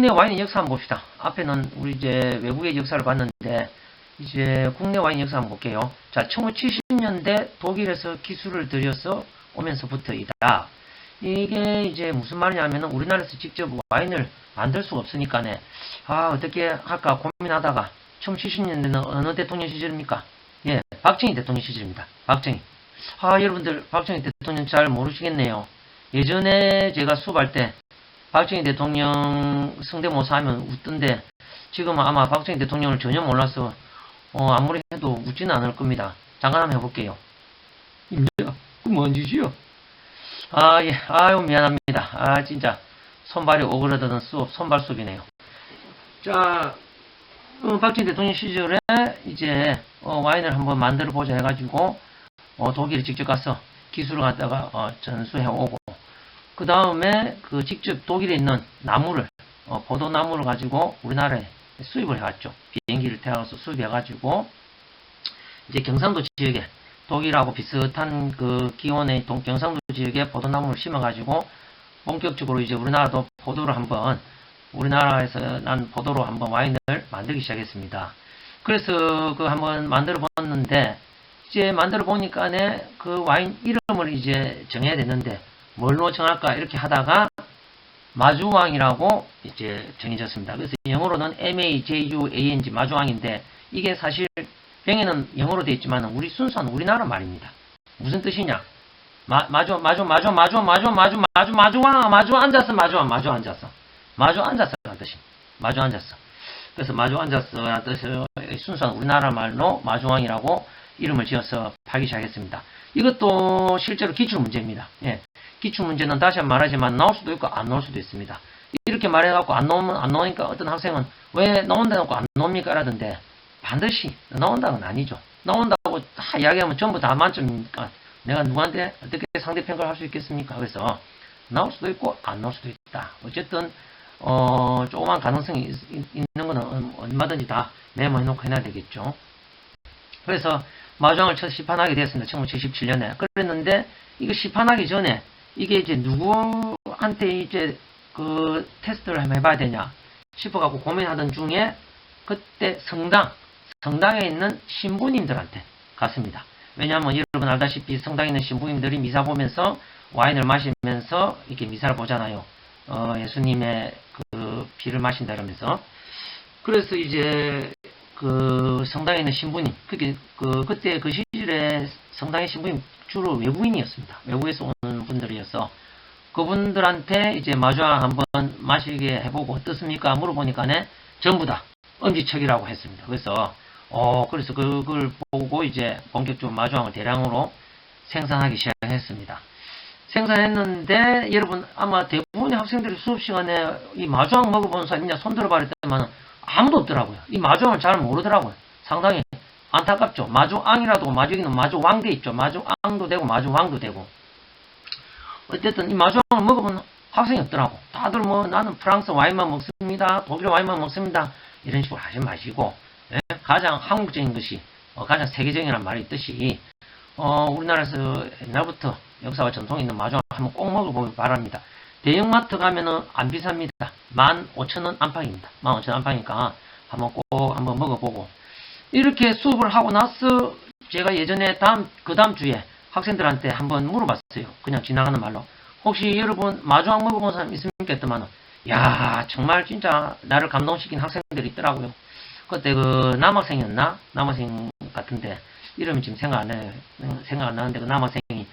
와인의 역사 한번 봅시다. 앞에는 우리 이제 외국의 역사를 봤는데, 이제 국내 와인 역사 한번 볼게요. 자, 1970년대 독일에서 기술을 들여서 오면서부터이다. 이게 이제 무슨 말이냐면은 우리나라에서 직접 와인을 만들 수가 없으니까네. 어떻게 할까 고민하다가 1970년대는 어느 대통령 시절입니까? 예, 박정희 대통령 시절입니다. 박정희. 여러분들 박정희 대통령 잘 모르시겠네요. 예전에 제가 수업할 때 박정희 대통령 성대모사 하면 웃던데 지금은 아마 박정희 대통령을 전혀 몰라서 아무리 해도 웃지는 않을 겁니다. 잠깐 한번 해볼게요. 임자야, 그 뭔 짓이요? 예, 아유 미안합니다. 진짜 손발이 오그라드는 수업, 손발 수업이네요. 자, 박정희 대통령 시절에 이제 와인을 한번 만들어 보자 해가지고 독일에 직접 가서 기술을 갖다가 전수해 오고, 그 다음에 그 직접 독일에 있는 나무를 포도나무를 가지고 우리나라에 수입을 해왔죠. 비행기를 태워서 수입해가지고 이제 경상도 지역에 독일하고 비슷한 그 기온의 경상도 지역에 포도나무를 심어가지고 본격적으로 이제 우리나라도 포도를 한번, 우리나라에서 난 포도로 한번 와인을 만들기 시작했습니다. 그래서 그 한번 만들어 봤는데, 이제 만들어 보니까 그 와인 이름을 이제 정해야 되는데 뭘로 정할까 이렇게 하다가 마주왕이라고 이제 정해졌습니다. 그래서 영어로는 MAJUANG 마주왕인데, 이게 사실 병에는 영어로 되어 있지만 우리 순수한 우리나라 말입니다. 무슨 뜻이냐? 마주 앉았어라는 뜻이. 마주 앉았어. 그래서 마주 앉았어라는 뜻을 순수한 우리나라 말로 마주왕이라고 이름을 지어서 팔기 시작했습니다. 이것도 실제로 기출 문제입니다. 예. 기출 문제는 다시 한번 말하지만 나올 수도 있고 안 나올 수도 있습니다. 이렇게 말해갖고 안 나오니까 어떤 학생은 왜 나온다고 안 나옵니까? 라던데, 반드시 나온다는 아니죠. 나온다고 다 이야기하면 전부 다 만점이니까 내가 누구한테 어떻게 상대평가를 할 수 있겠습니까? 그래서 나올 수도 있고 안 나올 수도 있다. 어쨌든 조그만 가능성이 있는 거는 얼마든지 다 메모해놓고 해놔야 되겠죠. 그래서 마주왕을 첫 시판하게 됐습니다. 1977년에. 그랬는데 이거 시판하기 전에 이게 이제 누구한테 이제 그 테스트를 한번 해봐야 되냐 싶어갖고 고민하던 중에 그때 성당에 있는 신부님들한테 갔습니다. 왜냐하면 여러분 알다시피 성당에 있는 신부님들이 미사 보면서 와인을 마시면서 이렇게 미사를 보잖아요. 예수님의 그 피를 마신다 이러면서. 그래서 이제 그 성당에 있는 신부님, 그때 그 시절에 성당의 신부님 주로 외국인이었습니다. 외국에서 오는 분들이어서 그분들한테 이제 마주왕 한번 마시게 해보고 어떻습니까? 물어보니까네 전부 다 엄지척이라고 했습니다. 그래서 그래서 그걸 보고 이제 본격적으로 마주왕을 대량으로 생산하기 시작했습니다. 생산했는데 여러분 아마 대부분의 학생들이 수업 시간에 이 마주왕 먹어본 사람 있냐 손 들어봐 그랬더니만 아무도 없더라고요. 이 마주왕을 잘 모르더라고요. 상당히 안타깝죠. 마주왕이라도 마주기는 마주왕도 있죠. 마주왕도 되고 마주왕도 되고. 어쨌든 이 마주왕을 먹어본 학생이 없더라고. 다들 뭐 나는 프랑스 와인만 먹습니다. 독일 와인만 먹습니다. 이런 식으로 하지 마시고, 예? 가장 한국적인 것이 가장 세계적이라는 말이 있듯이 우리나라에서 옛날부터 역사와 전통이 있는 마주왕을 한번 꼭 먹어보길 바랍니다. 대형마트 가면은 안 비쌉니다. 15,000원 안팎입니다. 15,000원 안팎이니까 한번 먹어보고. 이렇게 수업을 하고 나서 제가 예전에 그 다음 주에 학생들한테 한번 물어봤어요. 그냥 지나가는 말로. 혹시 여러분 마주왕 먹어본 사람 있습니까? 했더만, 야, 정말 진짜 나를 감동시킨 학생들이 있더라고요. 그때 그 남학생이었나? 남학생 같은데 이름이 지금 생각 안 나는데 그 남학생이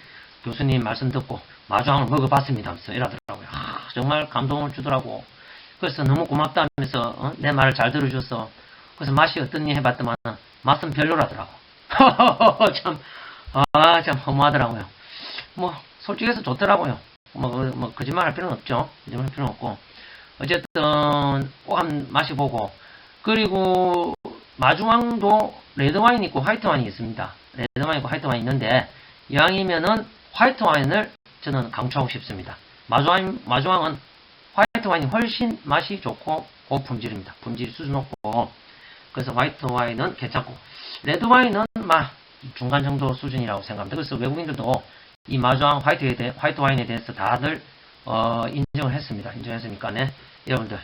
교수님 말씀 듣고 마주왕을 먹어봤습니다 하면서 이러더라고요. 정말 감동을 주더라고. 그래서 너무 고맙다 하면서 내 말을 잘 들어줘서. 그래서 맛이 어떠니 해봤더만 맛은 별로라더라고. 참 허무하더라고요. 뭐 솔직해서 좋더라고요. 뭐 거짓말 할 필요는 없죠. 거짓말 할 필요는 없고. 어쨌든 꼭 한번 마셔보고. 그리고 마주왕도 레드와인이 있고 화이트와인이 있습니다. 레드와인 있고 화이트와인이 있는데 이왕이면은 화이트와인을 저는 강추하고 싶습니다. 마주왕은 화이트와인이 훨씬 맛이 좋고 고품질입니다. 품질이 수준 높고. 그래서 화이트와인은 괜찮고 레드와인은 중간 정도 수준이라고 생각합니다. 그래서 외국인들도 이 마주왕 화이트와인에 대해서 다들 인정을 했습니다. 인정했으니까 여러분들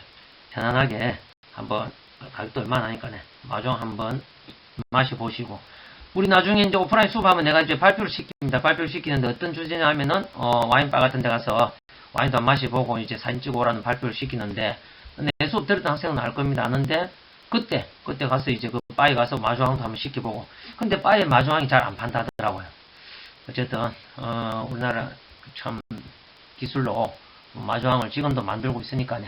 편안하게 한번 가격도 얼마나 하니까네 마주왕 한번 마셔보시고 우리 나중에 이제 오프라인 수업하면 내가 이제 발표를 시킵니다. 발표를 시키는데 어떤 주제냐 하면은 와인바 같은 데 가서 와인도 한 마셔보고 이제 사진 찍어 오라는 발표를 시키는데 내 수업 들었던 학생은 알 겁니다. 아는데 그때 가서 이제 그 바에 가서 마주왕도 한번 시켜보고 근데 바에 마주왕이 잘 안 판다더라고요. 어쨌든 우리나라 참 기술로 마주왕을 지금도 만들고 있으니까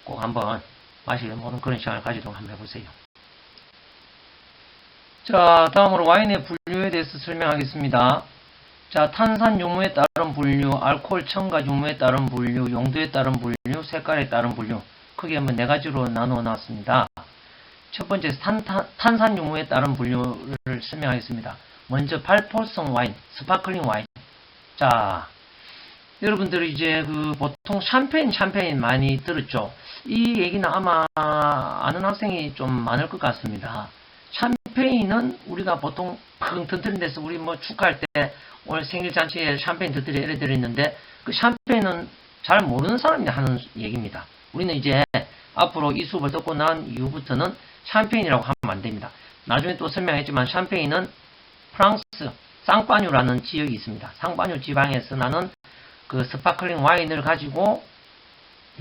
꼭 한번 마시는 그런 시간을 가지도록 한번 해보세요. 자, 다음으로 와인의 분류에 대해서 설명하겠습니다. 자, 탄산 유무에 따른 분류, 알코올 첨가 유무에 따른 분류, 용도에 따른 분류, 색깔에 따른 분류 크게 한번 4가지로 나누어 놨습니다. 첫 번째 탄산 유무에 따른 분류를 설명하겠습니다. 먼저 발포성 와인, 스파클링 와인. 자, 여러분들이 이제 보통 샴페인 많이 들었죠. 이 얘기는 아마 아는 학생이 좀 많을 것 같습니다. 샴페인은 우리가 보통 펑 터뜨린 데서 우리 뭐 축하할 때 오늘 생일 잔치에 샴페인 터뜨려 예를 들어 있는데 그 샴페인은 잘 모르는 사람이 하는 얘기입니다. 우리는 이제 앞으로 이 수업을 듣고 난 이후부터는 샴페인이라고 하면 안 됩니다. 나중에 또 설명했지만 샴페인은 프랑스 쌍파뉴라는 지역이 있습니다. 쌍파뉴 지방에서 나는 그 스파클링 와인을 가지고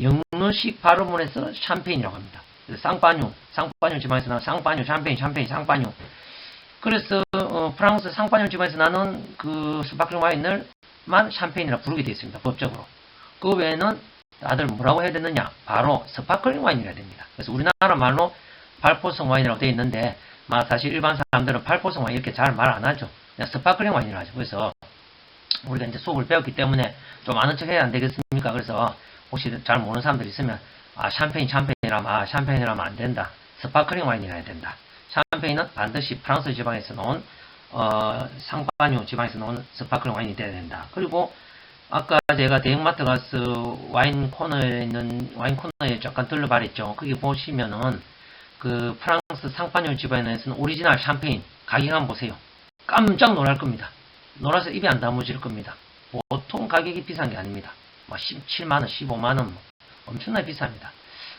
영문식 발음을 해서 샴페인이라고 합니다. 쌍파뉴 지방에서 나는 쌍파뉴, 샴페인, 쌍파뉴. 그래서 프랑스 쌍파뉴 지방에서 나는 그 스파클링 와인을만 샴페인이라 부르게 되어 있습니다. 법적으로. 그 외에는 다들 뭐라고 해야 되느냐? 바로 스파클링 와인이라 됩니다. 그래서 우리나라 말로 발포성 와인이라고 되어 있는데 사실 일반 사람들은 발포성 와인 이렇게 잘 말 안 하죠. 그냥 스파클링 와인이라 하죠. 그래서 우리가 이제 수업을 배웠기 때문에 좀 아는 척 해야 안 되겠습니까? 그래서 혹시 잘 모르는 사람들이 있으면 샴페인이라면 안 된다. 스파클링 와인이라 해야 된다. 샴페인은 반드시 프랑스 지방에서 나온 쌍파뉴 지방에서 나온 스파클링 와인이 돼야 된다. 그리고 아까 제가 대형마트 가서 와인 코너에 잠깐 들러봤죠. 거기 보시면은 그 프랑스 쌍파뉴 지방에서는 오리지널 샴페인 가격 한번 보세요. 깜짝 놀랄 겁니다. 놀라서 입에 안 다무질 겁니다. 보통 가격이 비싼 게 아닙니다. 17만원, 15만원 엄청나게 비쌉니다.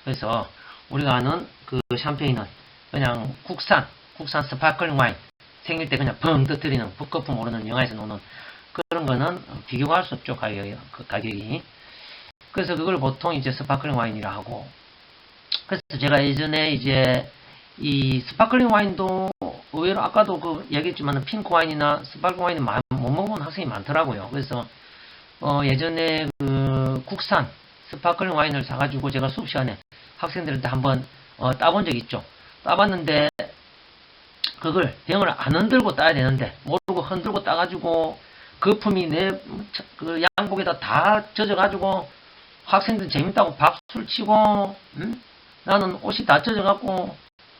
그래서 우리가 아는 그 샴페인은 그냥 국산 스파클링 와인 생길 때 그냥 펑 터뜨리는 북거품 오르는 영화에서 노는 그런 거는 비교가 할 수 없죠. 가격이. 그래서 그걸 보통 이제 스파클링 와인이라 하고 그래서 제가 예전에 이제 이 스파클링 와인도 의외로 아까도 그 얘기했지만 핑크 와인이나 스파클링 와인을 못 먹어본 학생이 많더라고요. 그래서 예전에 그 국산 스파클링 와인을 사가지고 제가 수업 시간에 학생들한테 한번 따본 적이 있죠. 따봤는데 그걸 병을 안 흔들고 따야 되는데 모르고 흔들고 따가지고 거품이 내 그 양복에다 다 젖어가지고 학생들 재밌다고 박수를 치고 나는 옷이 다 젖어갖고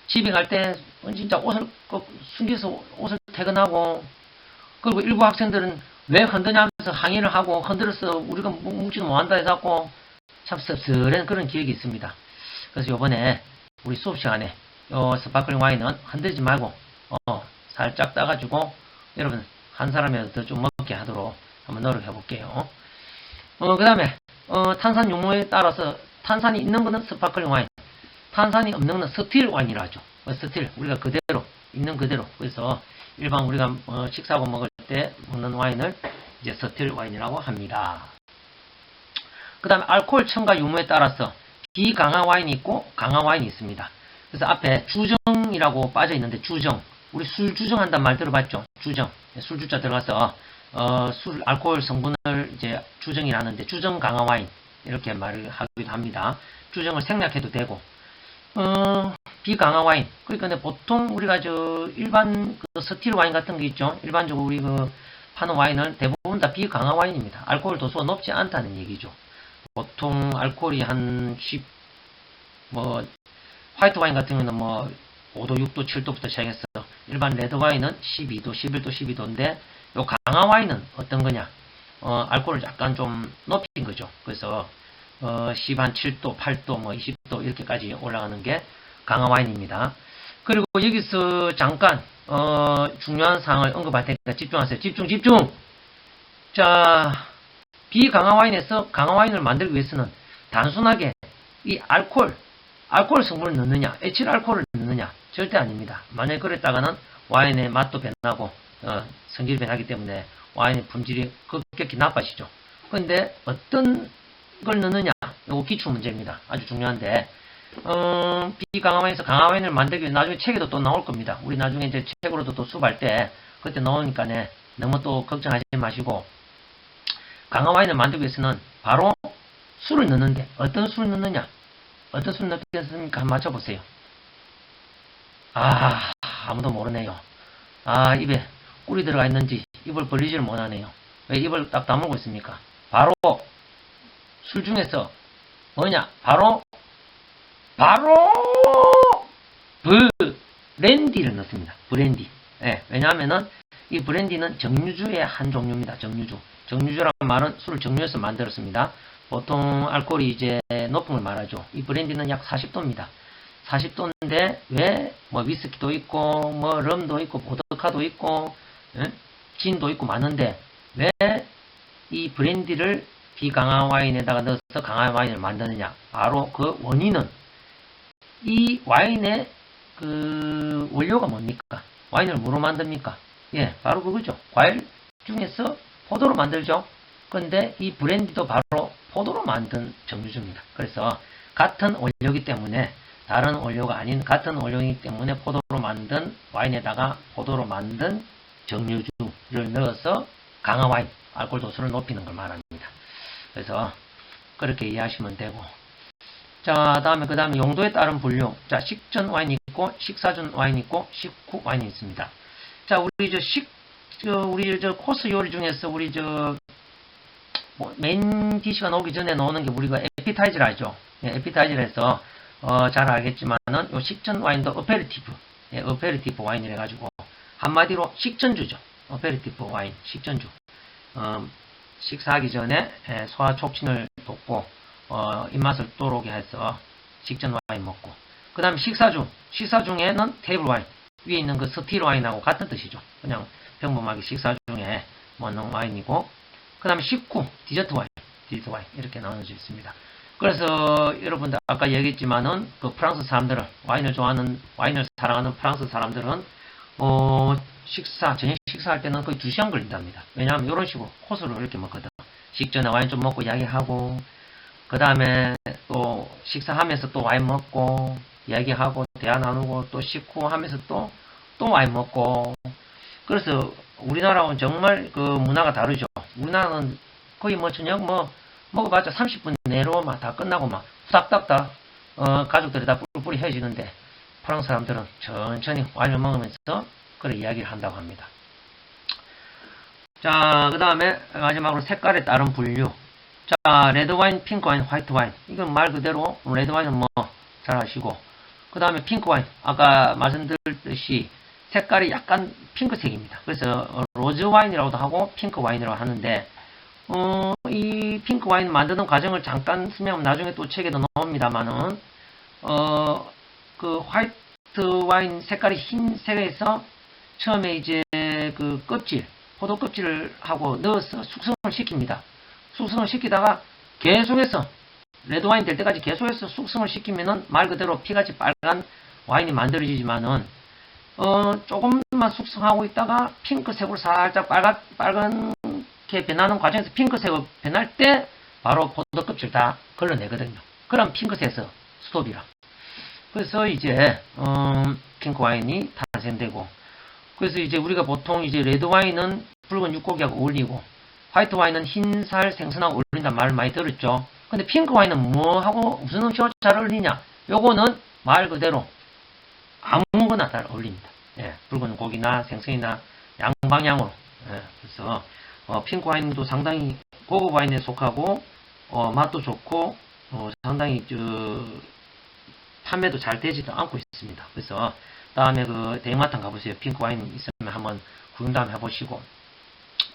집에 갈 때 진짜 옷을 숨겨서 옷을 퇴근하고 그리고 일부 학생들은 왜 흔드냐면서 항의를 하고 흔들어서 우리가 묵지도 못한다 해서 참 씁쓸한 그런 기억이 있습니다. 그래서 요번에 우리 수업 시간에 스파클링 와인은 흔들지 말고 살짝 따가지고 여러분 한 사람이라도 더 좀 먹게 하도록 한번 노력해 볼게요. 그 다음에 탄산 유무에 따라서 탄산이 있는 거는 스파클링 와인, 탄산이 없는 거는 스틸 와인이라 하죠. 스틸 우리가 그대로 있는 그대로. 그래서 일반 우리가 식사하고 먹을 때 먹는 와인을 이제 스틸 와인이라고 합니다. 그 다음에 알코올 첨가 유무에 따라서 비강화 와인이 있고 강화 와인이 있습니다. 그래서 앞에 주정이라고 빠져 있는데 주정, 우리 술 주정한단 말 들어봤죠? 주정, 술 주자 들어가서 술 알코올 성분을 이제 주정이라는데 주정 강화 와인 이렇게 말을 하기도 합니다. 주정을 생략해도 되고 비강화 와인 그러니까 보통 우리가 일반 그 스틸 와인 같은 게 있죠. 일반적으로 우리 그 파는 와인은 대부분 다 비강화 와인입니다. 알코올 도수가 높지 않다는 얘기죠. 보통 알코올이 한 10, 화이트 와인 같은 경우는 5도, 6도, 7도부터 시작해서 일반 레드 와인은 12도, 11도, 12도인데 요 강화 와인은 어떤 거냐? 알코올을 약간 좀 높인 거죠. 그래서 10한 7도, 8도, 20도 이렇게까지 올라가는 게 강화 와인입니다. 그리고 여기서 잠깐 중요한 사항을 언급할 테니까 집중하세요. 집중! 자, 비강화 와인에서 강화 와인을 만들기 위해서는 단순하게 이 알코올 알코올 성분을 넣느냐, 에틸 알코올을 넣느냐? 절대 아닙니다. 만약에 그랬다가는 와인의 맛도 변하고 성질이 변하기 때문에 와인의 품질이 급격히 나빠지죠. 그런데 어떤 걸 넣느냐? 이거 기출 문제입니다. 아주 중요한데 비강화 와인에서 강화 와인을 만들기 위해 나중에 책에도 또 나올 겁니다. 우리 나중에 이제 책으로도 또 수업할 때 그때 나오니까 너무 또 걱정하지 마시고, 강화 와인을 만들기 위해서는 바로 술을 넣는데 어떤 술을 넣느냐? 어떤 술을 넣겠습니까? 한번 맞춰보세요. 아무도 모르네요. 입에 꿀이 들어가 있는지 입을 벌리지를 못하네요. 왜 입을 딱 다물고 있습니까? 바로 술 중에서 뭐냐? 바로 브랜디를 넣습니다. 브랜디. 예, 왜냐하면은 이 브랜디는 정류주의 한 종류입니다. 정류주라는 말은 술을 정류해서 만들었습니다. 보통 알코올이 이제 높은 걸 말하죠. 이 브랜디는 약 40도입니다. 40도인데 왜 뭐 위스키도 있고 뭐 럼도 있고 보드카도 있고 진도 있고 많은데 왜 이 브랜디를 비강화 와인에다가 넣어서 강화 와인을 만드느냐? 바로 그 원인은 이 와인의 그 원료가 뭡니까? 와인을 뭐로 만듭니까? 예, 바로 그거죠. 과일 중에서 포도로 만들죠. 그런데 이 브랜디도 바로 포도로 만든 정류주입니다. 그래서 같은 원료이기 때문에 다른 원료가 아닌 같은 원료이기 때문에 포도로 만든 와인에다가 포도로 만든 정류주를 넣어서 강화 와인, 알코올 도수를 높이는 걸 말합니다. 그래서 그렇게 이해하시면 되고, 자, 그 다음에 용도에 따른 분류. 자, 식전 와인이 있고 식사 전 와인이 있고 식후 와인이 있습니다. 자, 우리 코스 요리 중에서 메인 디시가 나오기 전에 나오는 게 우리가 에피타이저를 하죠. 예, 에피타이저를 해서 잘 알겠지만은 요 식전 와인도 어페리티브 와인이라 가지고 한마디로 식전주죠. 어페리티브 와인, 식전주. 식사하기 전에 소화 촉진을 돕고 입맛을 또르게 해서 식전 와인 먹고, 그 다음에 식사 중에는 테이블 와인, 위에 있는 그 스틸 와인하고 같은 뜻이죠. 그냥 평범하게 식사 중에 먹는 와인이고, 그 다음에 식후 디저트 와인 이렇게 나눠져 있습니다. 그래서 여러분들 아까 얘기했지만은 그 프랑스 사람들은 와인을 사랑하는 프랑스 사람들은 저녁 식사할 때는 거의 2시간 걸린답니다. 왜냐하면 이런 식으로 코스로 이렇게 먹거든. 식전에 와인 좀 먹고 이야기하고, 그 다음에 또 식사하면서 또 와인 먹고 이야기하고 대화 나누고, 또 식후 하면서 또 와인 먹고. 그래서 우리나라하고는 정말 그 문화가 다르죠. 우리나라는 거의 저녁 먹어봤자 30분 내로 다 끝나고 후닥닥 가족들이 다 뿔뿔이 헤어지는데, 프랑스 사람들은 천천히 와인을 먹으면서 그런 이야기를 한다고 합니다. 자, 그 다음에 마지막으로 색깔에 따른 분류. 자, 레드 와인, 핑크 와인, 화이트 와인. 이건 말 그대로 레드 와인은 잘 아시고, 그 다음에 핑크 와인, 아까 말씀드렸듯이 색깔이 약간 핑크색입니다. 그래서 로즈 와인이라고도 하고 핑크 와인이라고 하는데, 이 핑크 와인 만드는 과정을 잠깐 설명하면 나중에 또 책에도 나옵니다만은, 그 화이트 와인 색깔이 흰색에서 처음에 이제 그 포도 껍질을 하고 넣어서 숙성을 시킵니다. 숙성을 시키다가 계속해서 레드 와인 될 때까지 계속해서 숙성을 시키면은 말 그대로 피같이 빨간 와인이 만들어지지만은 조금만 숙성하고 있다가 핑크색으로 살짝 빨갛게 변하는 과정에서 핑크색으로 변할 때 바로 포도 껍질 다 걸러내거든요. 그럼 핑크색에서 스톱이라. 그래서 이제 핑크 와인이 탄생되고, 그래서 이제 우리가 보통 이제 레드 와인은 붉은 육고기하고 어울리고 화이트 와인은 흰살 생선하고 어울린다는 말을 많이 들었죠. 근데 핑크 와인은 뭐하고 무슨 음식하고 잘 어울리냐? 요거는 말 그대로 아무거나 잘 어울립니다. 예, 붉은 고기나 생선이나 양방향으로. 예, 그래서 핑크 와인도 상당히 고급 와인에 속하고 맛도 좋고 상당히 판매도 잘 되지도 않고 있습니다. 그래서 다음에 그 대형마트 가보세요. 핑크 와인 있으면 한번 구경 다음에 해보시고,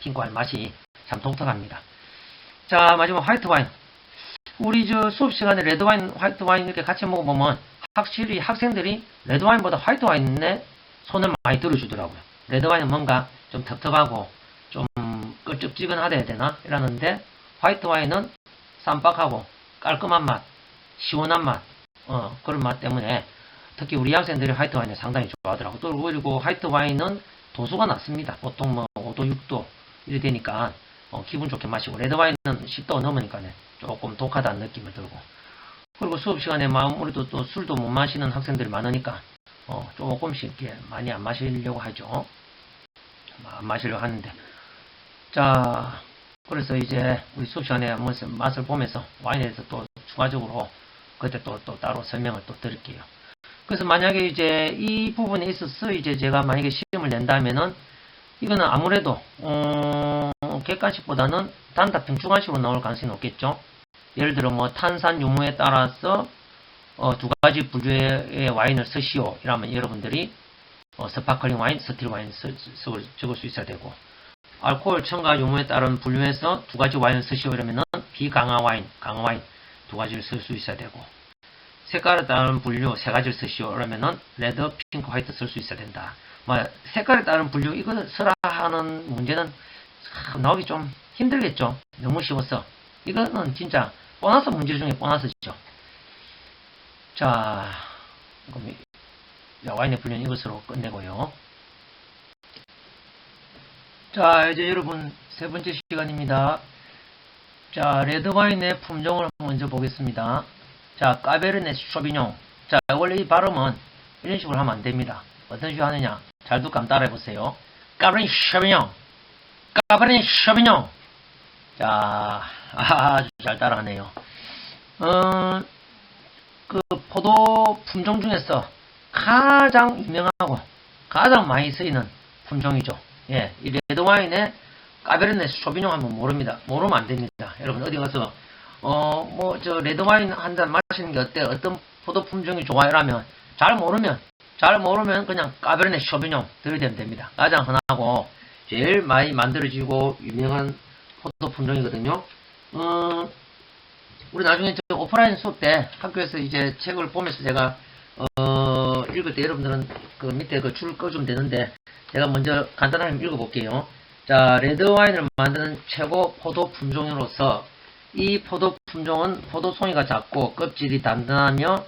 핑크 와인 맛이 참 독특합니다. 자, 마지막 화이트 와인. 우리 수업 시간에 레드 와인, 화이트 와인 이렇게 같이 먹어보면 확실히 학생들이 레드 와인보다 화이트 와인에 손을 많이 들어주더라고요. 레드 와인은 뭔가 좀 텁텁하고 좀 끈적지근하다 해야 되나? 이러는데 화이트 와인은 쌈박하고 깔끔한 맛, 시원한 맛, 그런 맛 때문에 특히 우리 학생들이 화이트 와인을 상당히 좋아하더라고. 또 그리고 화이트 와인은 도수가 낮습니다. 보통 뭐 5도, 6도 이래 되니까 기분 좋게 마시고, 레드 와인은 10도 넘으니까 조금 독하다는 느낌을 들고, 그리고 수업 시간에 아무래도 또 술도 못 마시는 학생들이 많으니까 조금씩 이렇게 많이 안 마시려고 하죠. 안 마시려고 하는데, 자, 그래서 이제 우리 수업 시간에 한번 맛을 보면서 와인에 대해서 또 추가적으로 그때 또 따로 설명을 또 드릴게요. 그래서 만약에 이제 이 부분에 있어서 이제 제가 만약에 시험을 낸다면은 이거는 아무래도 객관식보다는 단답형 주관식으로 나올 가능성이 높겠죠. 예를 들어 뭐 탄산 유무에 따라서 두 가지 분류의 와인을 쓰시오 이러면 여러분들이 스파클링 와인, 스틸 와인 적을 수 있어야 되고, 알코올 첨가 유무에 따른 분류에서 두 가지 와인을 쓰시오 이러면은 비강화 와인, 강화 와인 두 가지를 쓸 수 있어야 되고, 색깔에 따른 분류 세 가지를 쓰시오 그러면은 레드, 핑크, 화이트 쓸 수 있어야 된다. 뭐 색깔에 따른 분류 이거 쓰라 하는 문제는 나오기 좀 힘들겠죠. 너무 쉬워서 이거는 진짜 보너스 문제 중에 보너스죠. 자, 그럼 와인의 분류는 이것으로 끝내고요. 자, 이제 여러분 세 번째 시간입니다. 자, 레드 와인의 품종을 먼저 보겠습니다. 자, 까베르네 쇼비뇽. 자, 원래 이 발음은 이런 식으로 하면 안 됩니다. 어떤 식으로 하느냐? 잘 듣고 한번 따라해 보세요. 까베르네 쇼비뇽. 까베르네 쇼비뇽. 자, 아주 잘 따라하네요. 그 포도 품종 중에서 가장 유명하고 가장 많이 쓰이는 품종이죠. 예, 이 레드 와인에 까베르네 쇼비뇽 하면 모릅니다. 모르면 안 됩니다. 여러분 어디 가서 뭐 저 레드 와인 한 잔 마시는 게 어때? 어떤 포도 품종이 좋아요? 라면 잘 모르면 그냥 까베르네 쇼비뇽 들으면 됩니다. 가장 흔하고 제일 많이 만들어지고 유명한 포도 품종이거든요. 우리 나중에 저 오프라인 수업 때 학교에서 이제 책을 보면서 제가 읽을 때 여러분들은 그 밑에 그 줄 꺼주면 되는데 제가 먼저 간단하게 읽어볼게요. 자, 레드 와인을 만드는 최고 포도 품종으로서 이 포도 품종은 포도송이가 작고 껍질이 단단하며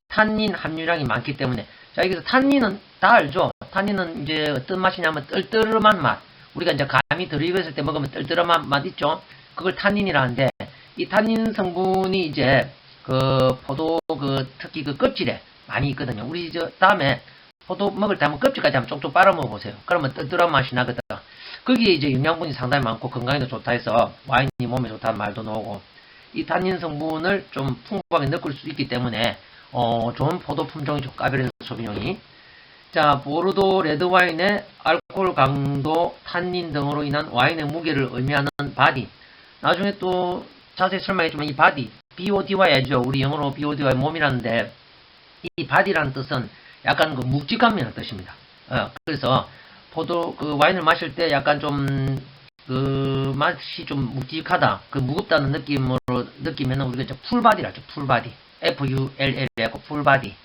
탄닌 함유량이 많기 때문에, 자, 여기서 탄닌은 다 알죠? 탄닌은 이제 어떤 맛이냐면 떨떠름한 맛. 우리가 이제 감이 들이익었을 때 먹으면 떨떠름한 맛 있죠? 그걸 탄닌이라는데, 이 탄닌 성분이 이제 그 포도 특히 그 껍질에 많이 있거든요. 우리 저 다음에 포도 먹을 때 한번 껍질까지 한번 쪽쪽 빨아 먹어보세요. 그러면 떨떠름한 맛이 나거든. 거기에 이제 영양분이 상당히 많고 건강에도 좋다 해서 와인이 몸에 좋다는 말도 나오고, 이 탄닌 성분을 좀 풍부하게 느낄 수 있기 때문에 좋은 포도 품종이죠. 까베르네 소비뇽이. 자, 보르도 레드 와인의 알코올 강도, 탄닌 등으로 인한 와인의 무게를 의미하는 바디. 나중에 또 자세히 설명해주면 이 바디, BODY 알죠? 우리 영어로 BODY 몸이라는데, 이 바디라는 뜻은 약간 그 묵직함이라는 뜻입니다. 그래서 포도 그 와인을 마실 때 약간 좀 그 맛이 좀 묵직하다, 그 무겁다는 느낌으로 느끼면 우리가 이제 풀바디라죠. 풀바디, FULL 하고 풀바디.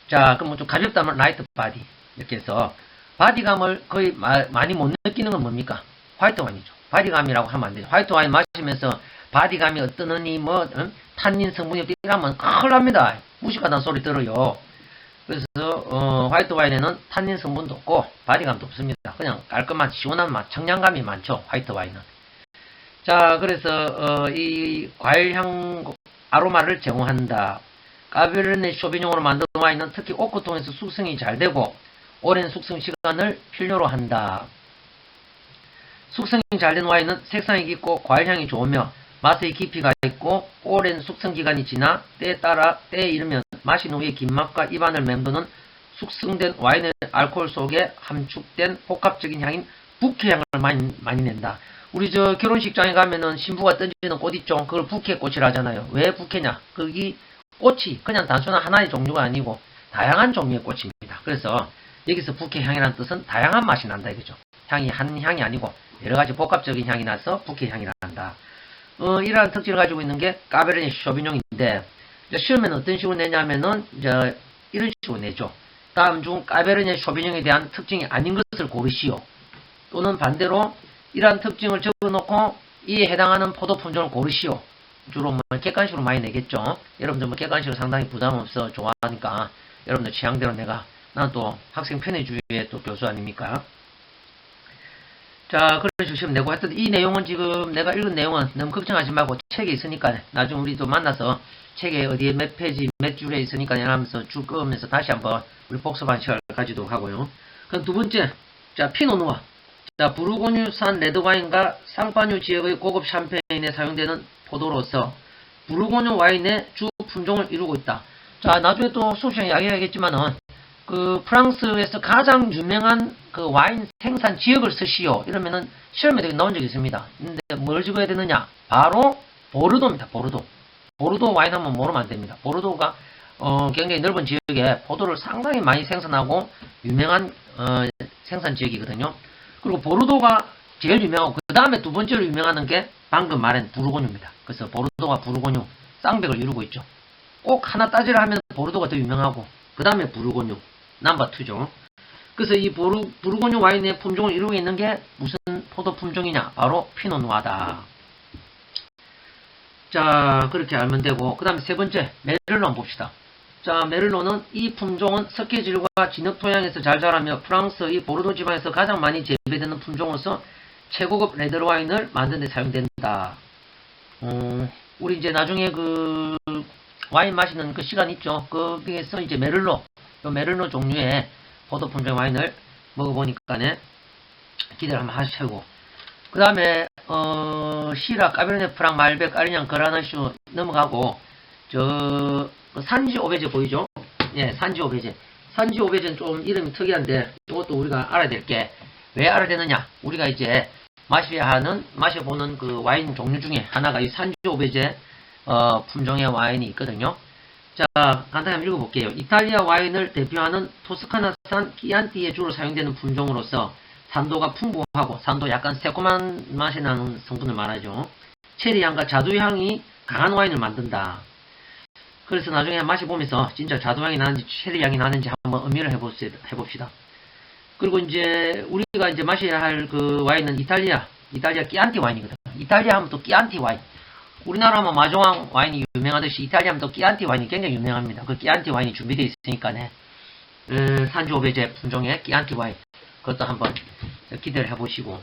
자, 그럼 좀 가볍다면 라이트 바디 이렇게 해서 바디감을 거의 많이 못 느끼는 건 뭡니까? 화이트 와인이죠. 바디감이라고 하면 안 되죠. 화이트 와인 마시면서 바디감이 어떠느니 뭐 탄닌 성분이 어떻게 이러면 큰일 납니다. 무식하다는 소리 들어요. 그래서 화이트 와인에는 탄닌 성분도 없고 바디감도 없습니다. 그냥 깔끔한 시원한 맛, 청량감이 많죠. 화이트 와인은. 자, 그래서 이 과일향 아로마를 제공한다. 까베르네 쇼비뇽으로 만든 와인은 특히 오크 통해서 숙성이 잘 되고 오랜 숙성 시간을 필요로 한다. 숙성이 잘 된 와인은 색상이 깊고 과일향이 좋으며 맛의 깊이가 있고 오랜 숙성 기간이 지나 때에 이르면 마신 후에 긴 맛과 입안을 맴도는 숙성된 와인의 알코올 속에 함축된 복합적인 향인 부케향을 많이 낸다. 우리 저 결혼식장에 가면은 신부가 던지는 꽃 있죠? 그걸 부케꽃이라 하잖아요. 왜 부케냐? 거기 꽃이 그냥 단순한 하나의 종류가 아니고 다양한 종류의 꽃입니다. 그래서 여기서 부케향이라는 뜻은 다양한 맛이 난다 이거죠. 향이 한 향이 아니고 여러 가지 복합적인 향이 나서 부케향이라 한다. 이러한 특징을 가지고 있는 게 까베르네 쇼비뇽인데, 시험에는 어떤 식으로 내냐면은 이런 식으로 내죠. 다음 중 까베르네 쇼비뇽에 대한 특징이 아닌 것을 고르시오. 또는 반대로 이러한 특징을 적어놓고 이에 해당하는 포도 품종을 고르시오. 주로 뭐 객관식으로 많이 내겠죠. 여러분들 뭐 객관식으로 상당히 부담 없어 좋아하니까 여러분들 취향대로 나는 또 학생 편의주의의 또 교수 아닙니까? 자, 그런 식으로 시험 내고 하여튼 이 내용은 지금 내가 읽은 내용은 너무 걱정하지 말고 책에 있으니까 나중에 우리 또 만나서 책에 어디에 몇 페이지 몇 줄에 있으니까 하면서 쭉 끄면서 다시 한번 우리 복습한 시간을 가지도록 하고요. 그럼 두 번째, 자, 피노누아. 자, 부르고뉴산 레드와인과 상파뉴 지역의 고급 샴페인에 사용되는 포도로서 부르고뉴 와인의 주 품종을 이루고 있다. 자, 나중에 또 수업 시간에 이야기하겠지만은 그 프랑스에서 가장 유명한 그 와인 생산 지역을 쓰시오. 이러면은 시험에 되게 나온 적이 있습니다. 근데 뭘 적어야 되느냐? 바로 보르도입니다. 보르도. 보르도 와인 한번 모르면 안 됩니다. 보르도가 굉장히 넓은 지역에 포도를 상당히 많이 생산하고 유명한 생산 지역이거든요. 그리고 보르도가 제일 유명하고 그 다음에 두 번째로 유명한 게 방금 말한 부르고뉴입니다. 그래서 보르도가 부르고뉴 쌍벽을 이루고 있죠. 꼭 하나 따지라 하면 보르도가 더 유명하고 그 다음에 부르고뉴 넘버 2죠. 그래서 이 부르고뉴 와인의 품종을 이루고 있는 게 무슨 포도 품종이냐? 바로 피노누아다. 자, 그렇게 알면 되고 그 다음에 세 번째 메를로 한번 봅시다. 자, 메를로는 이 품종은 석회질과 진흙 토양에서 잘 자라며 프랑스의 보르도 지방에서 가장 많이 재배되는 품종으로서 최고급 레드와인을 만드는 데 사용된다. 우리 이제 나중에 그 와인 마시는 그 시간 있죠. 거기에서 이제 메를로 종류의 포도 품종 와인을 먹어보니까네 기대를 한번 하시고 그 다음에 시라, 까베르네 프랑, 말백, 아리냥, 그라나슈 넘어가고 저 산지 오베제 보이죠? 예, 산지 오베제. 산지 오베제는 좀 이름이 특이한데 이것도 우리가 알아야 될 게 왜 알아야 되느냐? 우리가 이제 마셔보는 그 와인 종류 중에 하나가 이 산지 오베제 품종의 와인이 있거든요. 자, 간단히 한번 읽어볼게요. 이탈리아 와인을 대표하는 토스카나산 끼안티에 주로 사용되는 품종으로서 산도가 풍부하고 산도 약간 새콤한 맛이 나는 성분을 말하죠. 체리향과 자두향이 강한 와인을 만든다. 그래서 나중에 마셔보면서 진짜 자두향이 나는지 체리향이 나는지 한번 음미를 해봅시다. 그리고 이제 우리가 이제 마셔야 할 그 와인은 이탈리아 끼안티 와인이거든. 이탈리아 하면 또 끼안티 와인. 우리나라 하면 마조왕 와인이 유명하듯이 이탈리아 하면 또 끼안티 와인이 굉장히 유명합니다. 그 끼안티 와인이 준비되어 있으니까네. 산지오베제 품종의 끼안티 와인. 그것도 한번 기대를 해보시고.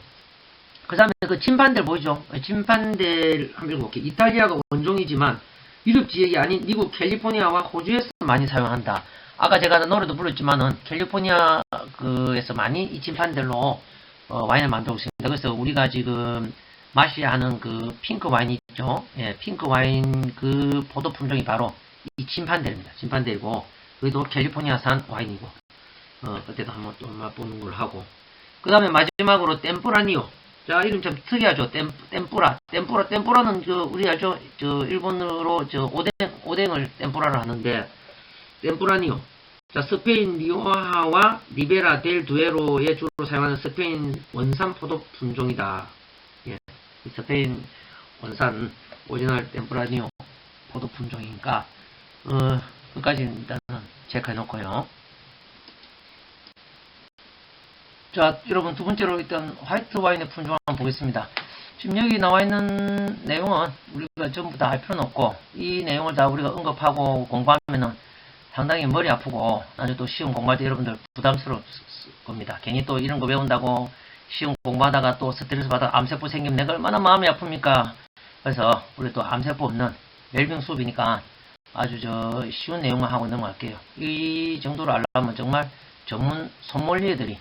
그 다음에 그 침판들 보이죠? 침판들 한번 읽어볼게요. 이탈리아가 원종이지만 유럽 지역이 아닌 미국 캘리포니아와 호주에서 많이 사용한다. 아까 제가 노래도 불렀지만은 캘리포니아에서 많이 이 침판들로 와인을 만들고 있습니다. 그래서 우리가 지금 마셔야 하는 그 핑크 와인 있죠? 예, 핑크 와인 그 포도 품종이 바로 이 침판들입니다. 침판들이고 여기도 캘리포니아산 와인이고 그때도 한번 또 맛보는 걸 하고 그 다음에 마지막으로 템뿌라니오. 자, 이름 참 특이하죠. 템뿌라는 우리 알죠? 일본어로 오뎅을 템뿌라를 하는데 템뿌라니오. 자, 스페인 리오하와 리베라 델 두에로에 주로 사용하는 스페인 원산 포도 품종이다. 예, 스페인 원산 오리지널 템뿌라니오 포도 품종이니까 끝까지 일단은 체크해 놓고요. 자, 여러분 두 번째로 일단 화이트 와인의 품종을 한번 보겠습니다. 지금 여기 나와 있는 내용은 우리가 전부 다 할 필요는 없고 이 내용을 다 우리가 언급하고 공부하면은 상당히 머리 아프고 나중에 또 시험 공부할 때 여러분들 부담스러울 겁니다. 괜히 또 이런 거 배운다고 시험 공부하다가 또 스트레스 받아 암세포 생기면 내가 얼마나 마음이 아픕니까? 그래서 우리 또 암세포 없는 멜빙 수업이니까 아주 쉬운 내용만 하고 넘어갈게요. 이 정도로 알려면 정말 전문 소믈리에들이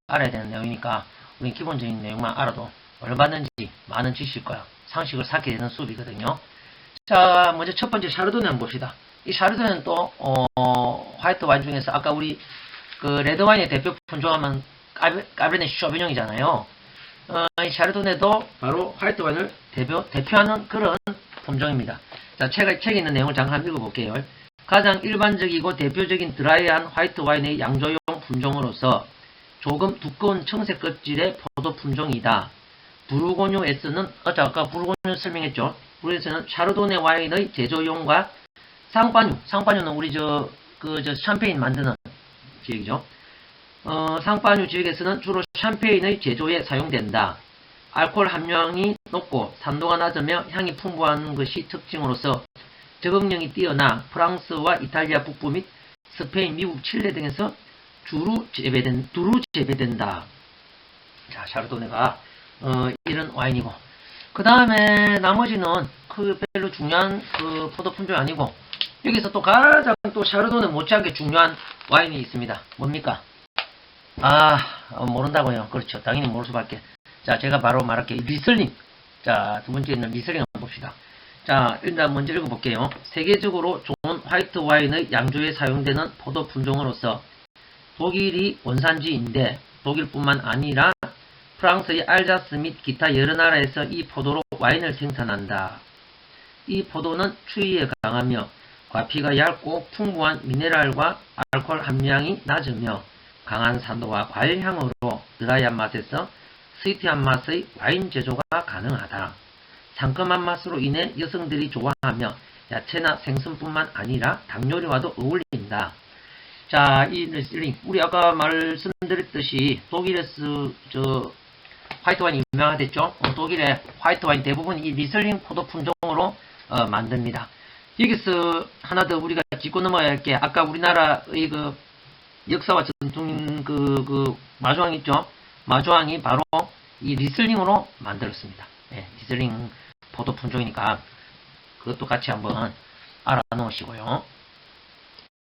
알아야 되는 내용이니까 우리 기본적인 내용만 알아도 얼마든지 많은 지식일 거야. 상식을 쌓게 되는 수업이거든요. 자, 먼저 첫 번째 샤르도네 한번 봅시다. 이 샤르도네는 또 화이트 와인 중에서 아까 우리 그 레드 와인의 대표 품종하면 까베르네 쇼비뇽이잖아요. 이 샤르도네도 바로 화이트 와인을 대표하는 그런 품종입니다. 자, 책에 있는 내용을 잠깐 읽어볼게요. 가장 일반적이고 대표적인 드라이한 화이트 와인의 양조용 품종으로서 조금 두꺼운 청색 껍질의 포도 품종이다. 부르고뉴에서는 아까 부르고뉴 설명했죠. 부르고뉴에서는 샤르도네 와인의 제조용과 상파뉴는 우리 샴페인 만드는 지역이죠. 상파뉴 지역에서는 주로 샴페인의 제조에 사용된다. 알코올 함량이 높고 산도가 낮으며 향이 풍부한 것이 특징으로서 적응력이 뛰어나 프랑스와 이탈리아 북부 및 스페인, 미국, 칠레 등에서 두루 재배된다. 자, 샤르도네가 이런 와인이고, 그 다음에 나머지는 그 별로 중요한 그 포도 품종이 아니고, 여기서 또 가장 또 샤르도네 못지않게 중요한 와인이 있습니다. 뭡니까? 모른다고요. 그렇죠. 당연히 모를 수밖에. 자, 제가 바로 말할게요. 리슬링. 자, 두 번째는 리슬링 한번 봅시다. 자, 일단 먼저 읽어볼게요. 세계적으로 좋은 화이트 와인의 양조에 사용되는 포도 품종으로서 독일이 원산지인데, 독일뿐만 아니라 프랑스의 알자스 및 기타 여러 나라에서 이 포도로 와인을 생산한다. 이 포도는 추위에 강하며 과피가 얇고 풍부한 미네랄과 알코올 함량이 낮으며 강한 산도와 과일 향으로 드라이한 맛에서 스위트한 맛의 와인 제조가 가능하다. 상큼한 맛으로 인해 여성들이 좋아하며 야채나 생선뿐만 아니라 닭 요리와도 어울린다. 자, 이 리슬링, 우리 아까 말씀드렸듯이 독일에서 화이트 와인이 유명하댔죠. 독일의 화이트 와인 대부분 이 리슬링 포도 품종으로 만듭니다. 여기서 하나 더 우리가 짚고 넘어야 할 게, 아까 우리나라의 그 역사와 전통인 그 마주왕 있죠. 마주왕이 바로 이 리슬링으로 만들었습니다. 네, 리슬링 포도 품종이니까 그것도 같이 한번 알아 놓으시고요.